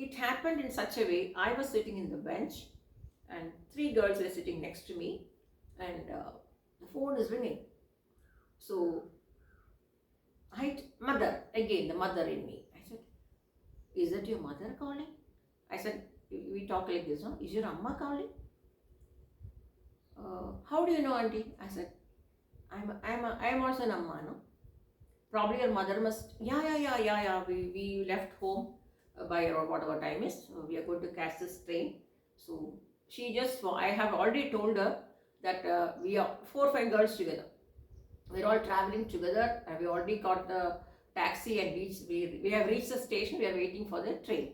it happened in such a way. I was sitting in the bench and three girls were sitting next to me, and the phone is ringing. So mother, again the mother in me. I said, is that your mother calling? I said, we talk like this, no? Is your Amma calling? How do you know, auntie? I said, I'm also an Amma, no? Probably your mother must, yeah. We left home by around whatever time is. So we are going to catch this train. So she just, I have already told her that we are 4 or 5 girls together. We're all traveling together. We already got the taxi and we have reached the station. We are waiting for the train.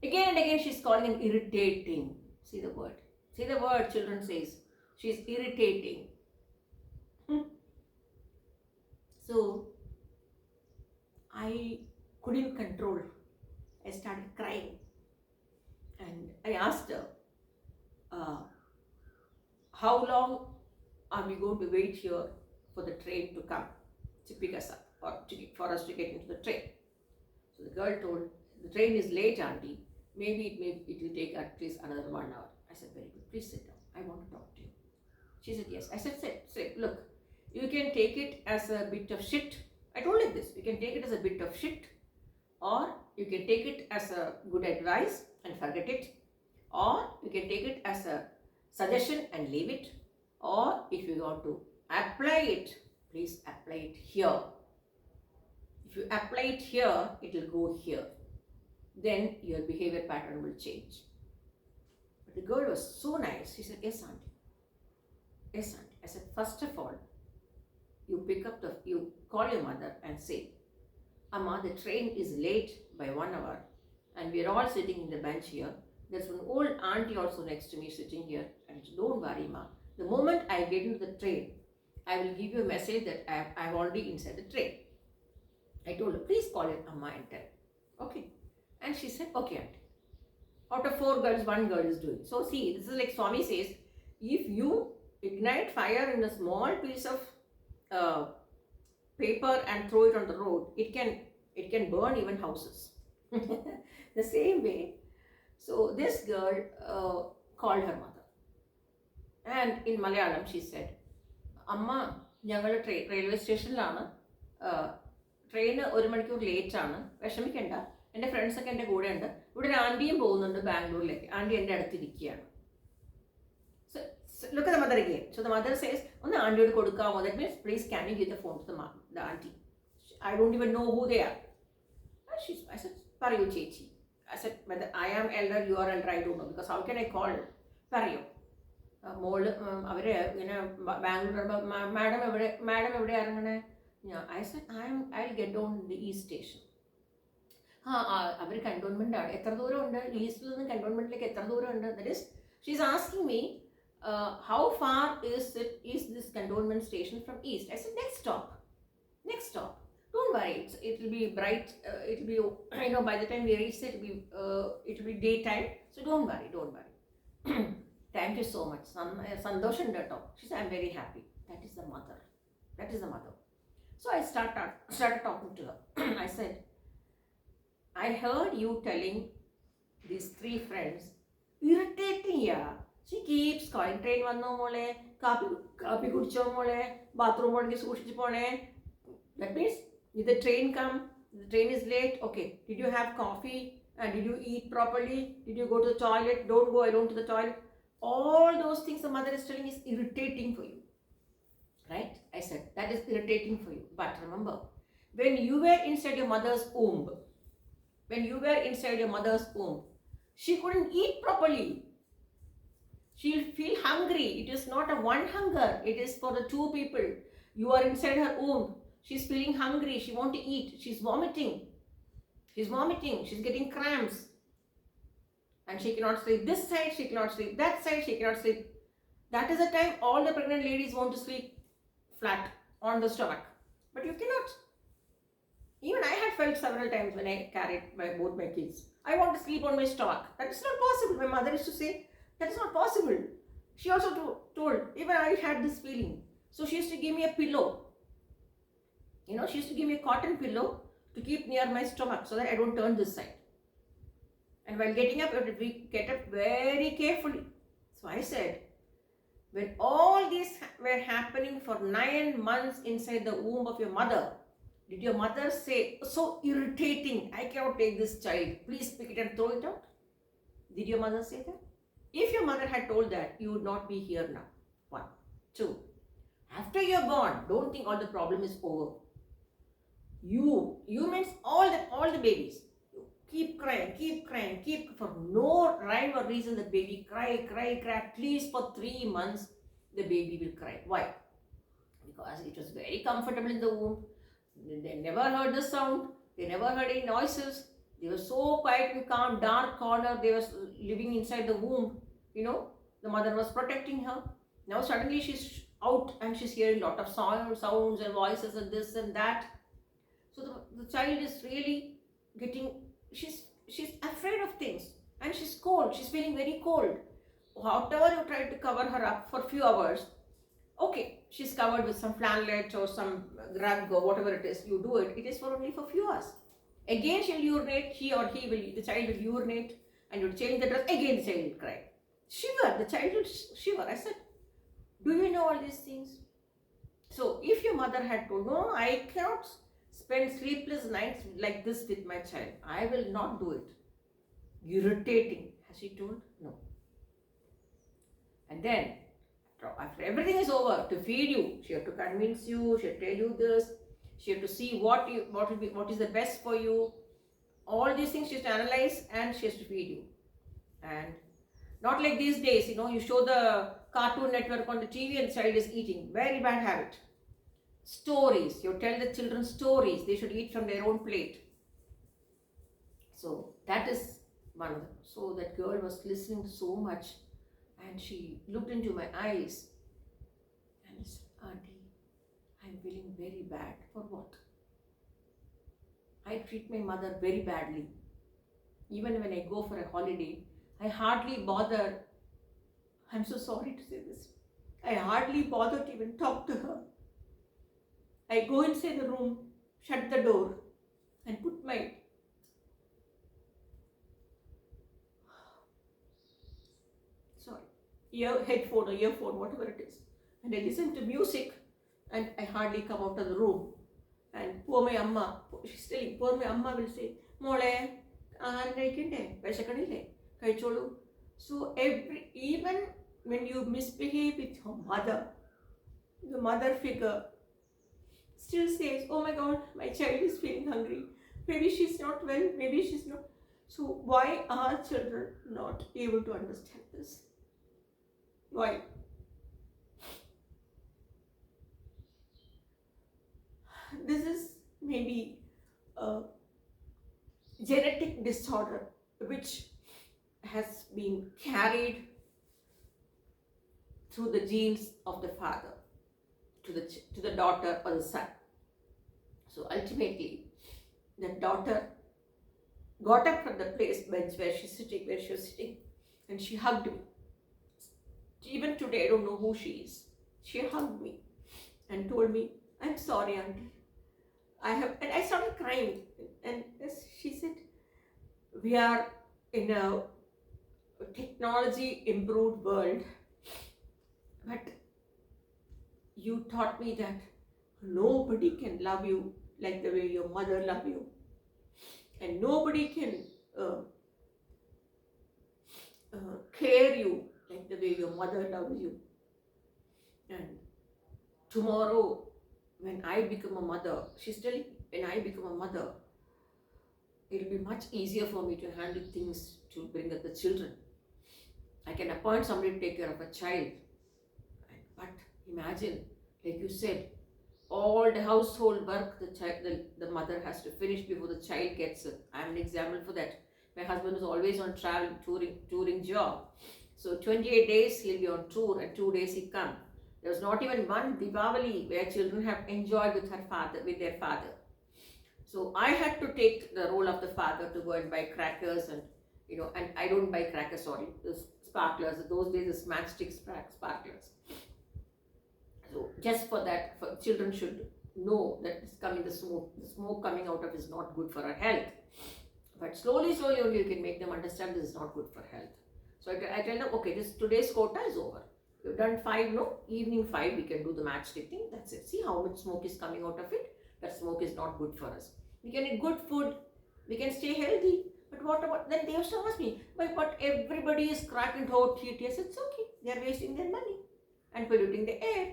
Again and again she's calling and irritating. See the word. See the word children says. She's irritating. So I couldn't control. I started crying. And I asked her, how long are we going to wait here for the train to come to pick us up or for us to get into the train? So the girl told, the train is late, auntie. Maybe it will take at least another 1 hour. I said, very good, please sit down. I want to talk to you. She said, yes. I said, sit. Look, you can take it as a bit of shit. I told her this. You can take it as a bit of shit, or you can take it as a good advice and forget it, or you can take it as a suggestion and leave it, or if you want to apply it, please apply it here. If you apply it here, it will go here. Then your behavior pattern will change. But the girl was so nice. She said, yes, auntie. Yes, auntie. I said, first of all, you call your mother and say, Amma, the train is late by 1 hour and we are all sitting in the bench here. There's an old auntie also next to me sitting here. And don't worry, ma. The moment I get into the train, I will give you a message that I'm already inside the train. I told her, please call it Amma and tell. Okay. And she said, okay, auntie. Out of 4 girls, 1 girl is doing. So see, this is like Swami says, if you ignite fire in a small piece of paper and throw it on the road, it can burn even houses. The same way. So this girl called her mother. And in Malayalam she said, Amma, ഞങ്ങൾ railway സ്റ്റേഷനിലാണ്, train 1 മണിക്കൂർ late ആണ്, വിഷമിക്കണ്ട, എൻ്റെ ഫ്രണ്ട്സൊക്കെ എൻ്റെ കൂടെ ഉണ്ട്, ഇവിടെ ഒരു ആൻറ്റിയും പോകുന്നുണ്ട് ബാംഗ്ലൂരിലേക്ക്, ആൻറ്റി എൻ്റെ അടുത്തിരിക്കുകയാണ്. So look at the mother again. So the mother says, ഒന്ന് ആൻറ്റിയോട് കൊടുക്കാമോ? That means, please can you give the phone to the auntie? I don't even know who they are. I said, പറയൂ ചേച്ചി. I said, whether I am elder, you are elder, I don't know, because how can I call? പറയൂ. മോള് അവര് ഇങ്ങനെ Bangalore, madam എവിടെ ഇറങ്ങണേ? I said, I'll get down in the East station. അവർ cantonment ആണ്. എത്ര ദൂരം ഉണ്ട് ഈസ്റ്റിൽ നിന്ന് കണ്ടോൺമെന്റിലേക്ക്? എത്ര ദൂരം ഉണ്ട്? That is, she's asking me, how far is this cantonment station from east? I said, next stop. Don't worry, it will be bright, it will be, by the time we reach it will be daytime, so don't worry. Thank you so much. Sandosham dato. She said, I'm very happy. That is the mother. So I started talking to her. I said, I heard you telling these 3 friends, irritating, yeah. She keeps calling, train vanno mole, kapi kudicho mole, bathroom podke sookshichu pone. That means, if the train is late, okay, did you have coffee? And did you eat properly? Did you go to the toilet? Don't go alone to the toilet. All those things the mother is telling is irritating for you. Right? I said, that is irritating for you. But remember, when you were inside your mother's womb, she couldn't eat properly. She'll feel hungry. It is not a one hunger. It is for the 2 people. You are inside her womb. She's feeling hungry. She wants to eat. She's vomiting. She's getting cramps. And she cannot sleep this side. She cannot sleep that side. She cannot sleep. That is the time all the pregnant ladies want to sleep flat on the stomach. But you cannot. Even I had felt several times when I carried both my kids. I want to sleep on my stomach. That is not possible. My mother used to say, that is not possible. She also told, even I had this feeling. So she used to give me a pillow. She used to give me a cotton pillow to keep near my stomach so that I don't turn this side. And while getting up, we get up very carefully. So I said, when all these were happening for 9 months inside the womb of your mother, did your mother say, so irritating, I cannot take this child, please pick it and throw it out? Did your mother say that? If your mother had told that, you would not be here now. One. Two. After you're born, don't think all the problem is over. You means all the babies. You keep crying, for no rhyme or reason. The baby cry. At least for 3 months, the baby will cry. Why? Because it was very comfortable in the womb. They never heard the sound. They never heard any noises. They were so quiet and calm, dark corner. They were living inside the womb. The mother was protecting her. Now suddenly she's out and she's hearing a lot of sounds and voices and this and that. So the child is really she's afraid of things, and she's cold. She's feeling very cold. Whatever you try to cover her up for a few hours, okay, she's covered with some flannel or some rug or whatever it is. You do it. It is only for a few hours. Again she'll urinate. The child will urinate, and you change the dress. Again the child will cry. Shiver. The child will shiver. I said, do you know all these things? So if your mother had told, no, I cannot spend sleepless nights like this with my child, I will not do it. Irritating. Has she told? No. And then, after everything is over, to feed you, she had to convince you, she had to tell you this, she had to see what is the best for you. All these things she has to analyze, and she has to feed you. And not like these days, you show the Cartoon Network on the TV and the child is eating. Very bad habit. Stories. You tell the children stories. They should eat from their own plate. So that is one of them. So that girl was listening so much, and she looked into my eyes and said, Auntie, I'm feeling very bad. For what? I treat my mother very badly. Even when I go for a holiday, I hardly bother. I'm so sorry to say this. I hardly bother to even talk to her. I go inside the room, shut the door, and put my headphone or earphone, whatever it is, and I listen to music, and I hardly come out of the room. And poor my Amma, she's telling, poor my Amma will say, Mole, so even when you misbehave with your mother, the mother figure still says, oh my God, my child is feeling hungry. Maybe she's not well, maybe she's not. So why are children not able to understand this? Why? This is maybe a genetic disorder which has been carried through the genes of the father to the daughter or the son. So ultimately, the daughter got up from the bench where she was sitting, and she hugged me. Even today, I don't know who she is. She hugged me and told me, I'm sorry, Auntie. And I started crying. And as she said, we are in a technology improved world, but you taught me that nobody can love you like the way your mother loved you, and nobody can care you like the way your mother loves you. And tomorrow, when I become a mother, she's telling me, when I become a mother, it'll be much easier for me to handle things to bring up the children. I can appoint somebody to take care of a child. But imagine, like you said, all the household work the mother has to finish before the child gets it. I'm an example for that. My husband is always on travel, touring job. So 28 days he'll be on tour, and 2 days he come. There was not even one Diwali where children have enjoyed with their father. So I had to take the role of the father to go and buy crackers and I don't buy crackers, the sparklers. Those days the matchstick sparklers. So just for that, children should know that the smoke coming out of is not good for our health. But slowly, slowly only you can make them understand this is not good for health. So I tell them, okay, this today's quota is over. We've done 5, no? Evening 5, we can do the matchstick thing. That's it. See how much smoke is coming out of it? That smoke is not good for us. We can eat good food. We can stay healthy. But what about, then they used to ask me, but everybody is cracking hot heat. Yes, it's okay. They are wasting their money and polluting the air.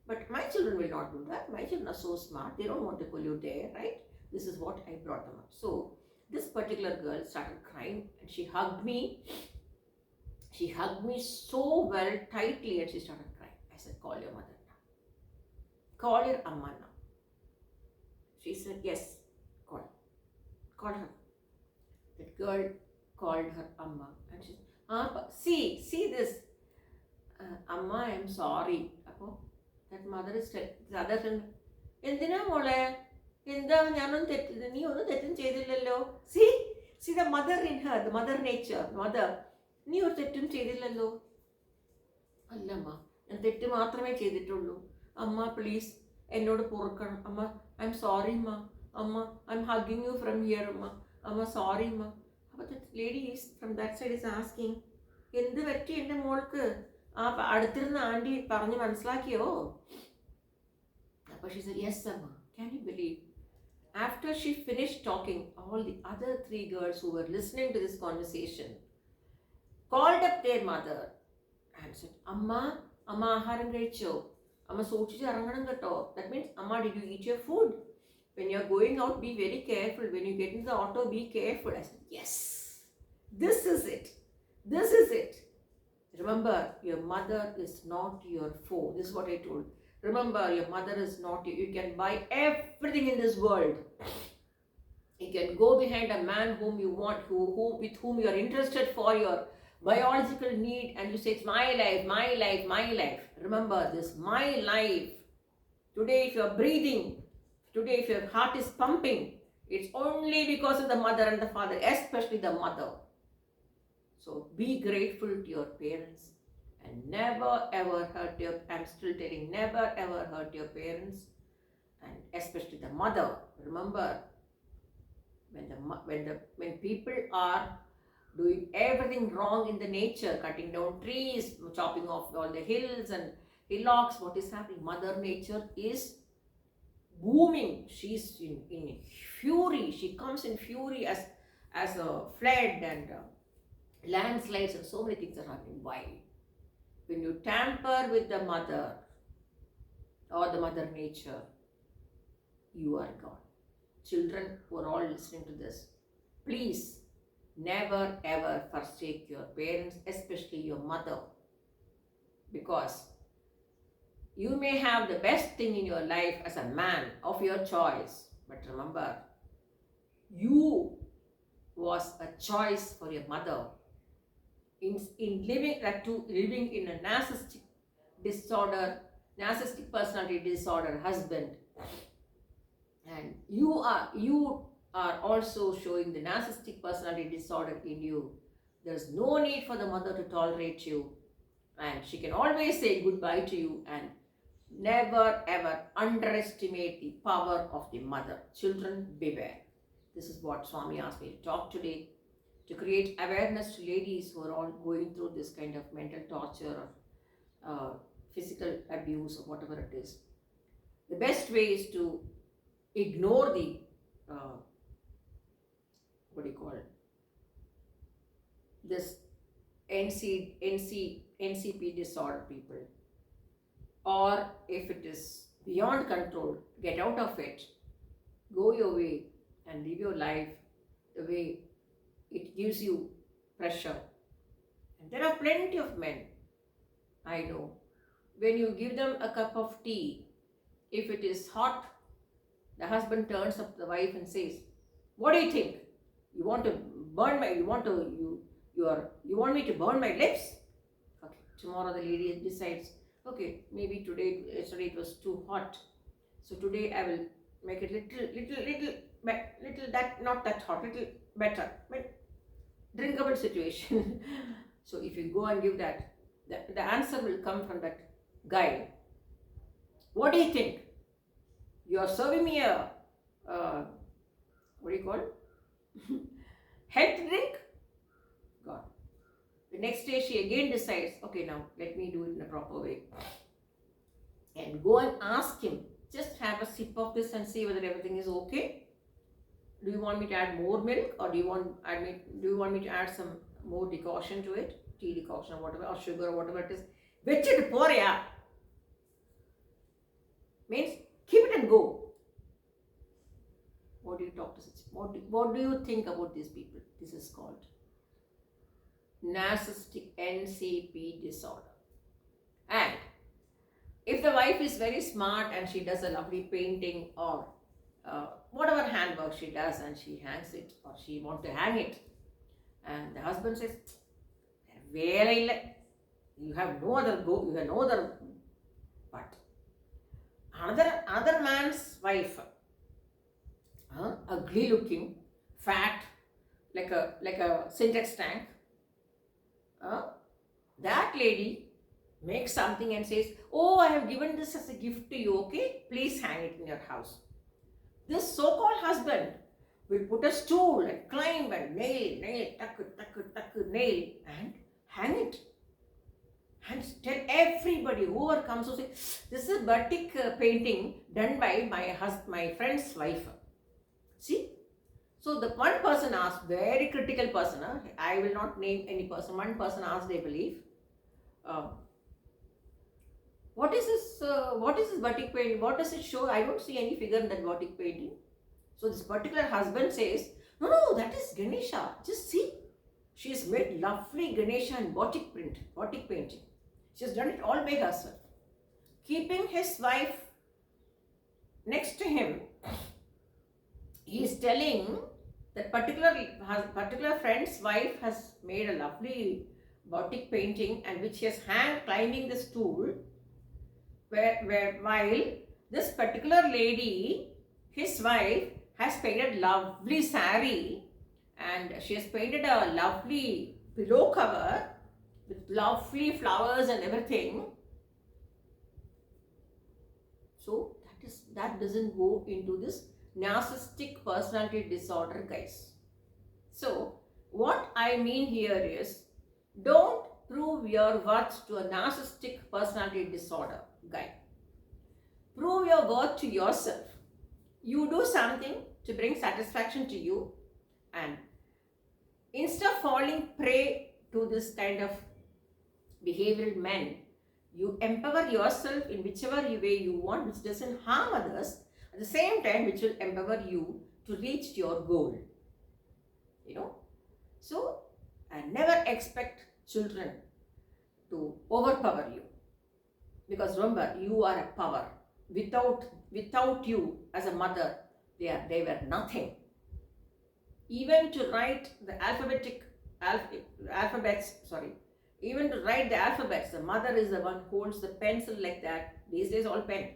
But my children will not do that. My children are so smart. They don't want to pollute the air, right? This is what I brought them up. So this particular girl started crying and she hugged me. She hugged me so well, tightly, and she started crying. I said, call your mother now. Call your Amma now. She said, yes, call. Call her. That girl called her Amma and she said, see this. Amma, I'm sorry. That mother is the other son. എന്തിനാ മോളെ എന്താ ഞാനൊന്നും തെറ്റ് നീ ഒന്നും തെറ്റും ചെയ്തില്ലല്ലോ see the mother in her, the mother nature, mother. നീ ഒരു തെറ്റും ചെയ്തില്ലല്ലോ. അല്ലമ്മ, ഞാൻ തെറ്റ് മാത്രമേ ചെയ്തിട്ടുള്ളൂ. അമ്മ പ്ലീസ് എന്നോട് പൊറുക്കണം. അമ്മ ഐ എം സോറി അമ്മ. അമ്മ I M hugging you from here അമ്മ. അമ്മ സോറി അമ്മ. അപ്പോൾ the lady is from that side is asking, എന്ത് പറ്റി എൻ്റെ മോൾക്ക്? ആ അടുത്തിരുന്ന ആൻറ്റി പറഞ്ഞ് മനസ്സിലാക്കിയോ? അപ്പോൾ ഷീ സെഡ്, യെസ് അമ്മ. Can you believe? After she finished talking, all the other 3 girls who were listening to this conversation called up their mother and said, Amma, ആഹാരം കഴിച്ചോ? അമ്മ സൂക്ഷിച്ച് ഇറങ്ങണം കേട്ടോ. That means, Amma, did you eat your food? When you're going out, be very careful. When you get into the auto, be careful. I said, yes, this is it. This is it. Remember, your mother is not your foe. This is what I told. Remember, your mother is not you. You can buy everything in this world. You can go behind a man whom you want, with whom you are interested for your biological need, and you say, it's my life, my life, my life. Remember this, my life. Today, if you are breathing, today, if your heart is pumping, it's only because of the mother and the father, especially the mother. So be grateful to your parents. And never ever hurt your, I'm still telling, never ever hurt your parents, and especially the mother. Remember, when people are doing everything wrong in the nature, cutting down trees, chopping off all the hills and hillocks, what is happening? Mother nature is booming. She's in fury. She comes in fury as a flood and landslides and so many things are happening. Why? When you tamper with the mother or the mother nature, you are gone. Children who are all listening to this, please never ever forsake your parents, especially your mother, because you may have the best thing in your life as a man of your choice, but remember, you was a choice for your mother. In living in a narcissistic personality disorder husband, and you are also showing the narcissistic personality disorder in you. There's no need for the mother to tolerate you, and she can always say goodbye to you. And never ever underestimate the power of the mother. Children, beware. This is what Swami asked me to talk today, to create awareness to ladies who are all going through this kind of mental torture or physical abuse or whatever it is. The best way is to ignore the this NCP disorder people, or if it is beyond control, get out of it, go your way and live your life the way it gives you pressure. And there are plenty of men, I know, when you give them a cup of tea, if it is hot, the husband turns up the wife and says, what do you think? You want to burn my, you want me to burn my lips? Okay, tomorrow the lady decides, okay, maybe yesterday it was too hot, so today I will make it little that, not that hot, little better, drinkable situation. So if you go and give that, the answer will come from that guy. What do you think? You are serving me a what do you call it? Health drink? Gone. The next day she again decides, okay, now let me do it in a proper way. And go and ask him, just have a sip of this and see whether everything is okay. Do you want me to add more milk, or do you want me to add some more decoction to it? Tea decoction or whatever, or sugar or whatever it is. Vechittu poriya. Means keep it and go. What do you talk to such? What do you think about these people? This is called narcissistic NCP disorder. And if the wife is very smart and she does a lovely painting or whatever handwork she does and she hangs it, or she wants to hang it, and the husband says, you have no other go, you have no other. But another man's wife, ugly looking, fat, like a syntax tank, that lady makes something and says, oh, I have given this as a gift to you, okay? Please hang it in your house. This so-called husband will put a stool and climb and nail, nail and hang it. And tell everybody, whoever comes to say, this is batik painting done by my friend's wife. See? So the one person asked, very critical person, I will not name any person, one person asked, I believe, what is this batik painting? What does it show? I don't see any figure in that batik painting. So this particular husband says, no, that is Ganesha. Just see. She has made lovely Ganesha in batik painting. She has done it all by herself. Keeping his wife next to him, he is telling that particular friend's wife has made a lovely batik painting and which he has hanged climbing the stool, while this particular lady, his wife, has painted lovely saree and she has painted a lovely pillow cover with lovely flowers and everything. So that doesn't go into this narcissistic personality disorder, guys. So what I mean here is, don't prove your worth to a narcissistic personality disorder guy. Prove your worth to yourself. You do something to bring satisfaction to you, and instead of falling prey to this kind of behavioral men, you empower yourself in whichever way you want, which doesn't harm others, at the same time which will empower you to reach your goal. So and never expect children to overpower you, because remember, you are a power. Without you as a mother, they were nothing. Even to write the even to write the alphabets, the mother is the one who holds the pencil like that. These days all pen.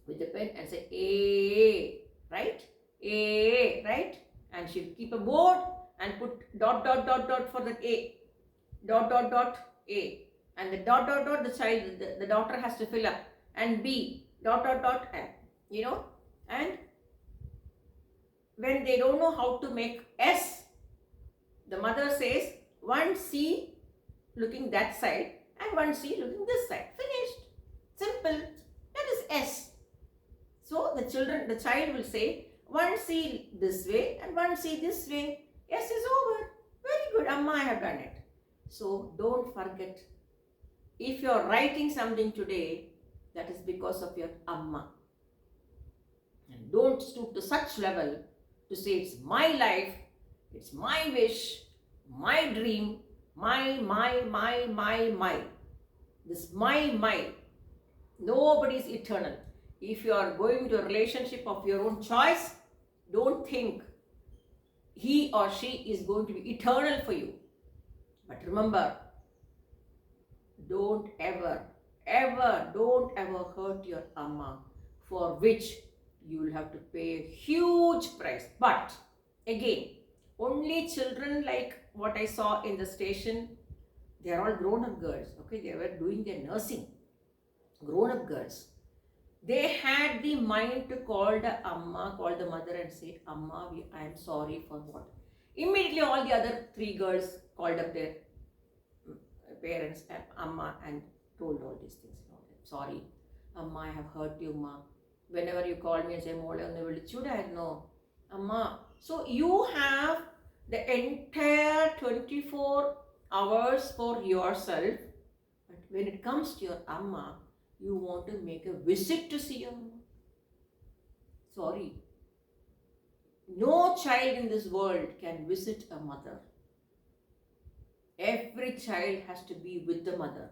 With the pen and say A, right? A, right? And she'll keep a board and put dot for the A. Dot A. And the dot the child, the daughter has to fill up. And B, dot N. And when they don't know how to make S, the mother says one C looking that side and one C looking this side. Finished. Simple. That is S. So the child will say one C this way and one C this way. S is over. Very good, Amma, I have done it. So don't forget, if you are writing something today, that is because of your Amma. And don't stoop to such level to say it's my life, it's my wish, my dream, my. This my. Nobody is eternal. If you are going to a relationship of your own choice, don't think he or she is going to be eternal for you. But remember, don't ever hurt your Amma, for which you will have to pay a huge price. But again, only children like what I saw in the station, they are all grown-up girls. Okay, they were doing their nursing. Grown-up girls. They had the mind to call the Amma, call the mother and say, Amma, I am sorry for what. Immediately all the other three girls called up their parents, Amma, and told all these things. Sorry, Amma, I have hurt you, Ma. Whenever you call me and say, Mole, no, Amma. So you have the entire 24 hours for yourself. But when it comes to your Amma, you want to make a visit to see your Amma. Sorry. No child in this world can visit a mother. Every child has to be with the mother.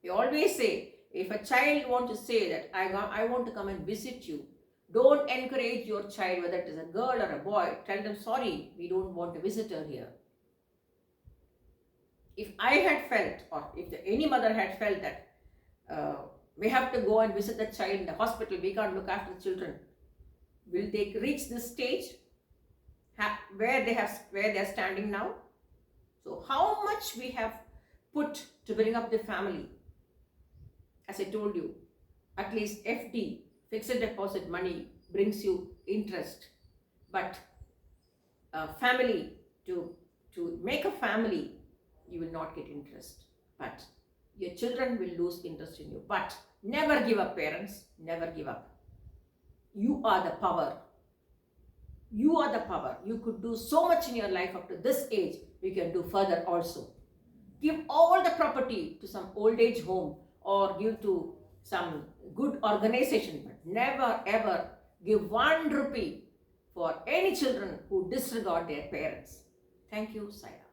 We always say, if a child wants to say that I want to come and visit you, don't encourage your child, whether it is a girl or a boy. Tell them, sorry, we don't want a visitor here. If I had felt, or if any mother had felt that we have to go and visit the child in the hospital, we can't look after the children, will they reach this stage where they are standing now? So how much we have put to bring up the family? As I told you, at least FD, fixed deposit money, brings you interest. But family, to make a family, you will not get interest. But your children will lose interest in you. But never give up, parents. Never give up. You are the power. You are the power. You could do so much in your life up to this age. You can do further also. Give all the property to some old age home or give to some good organization. But never ever give 1 rupee for any children who disregard their parents. Thank you, Saya.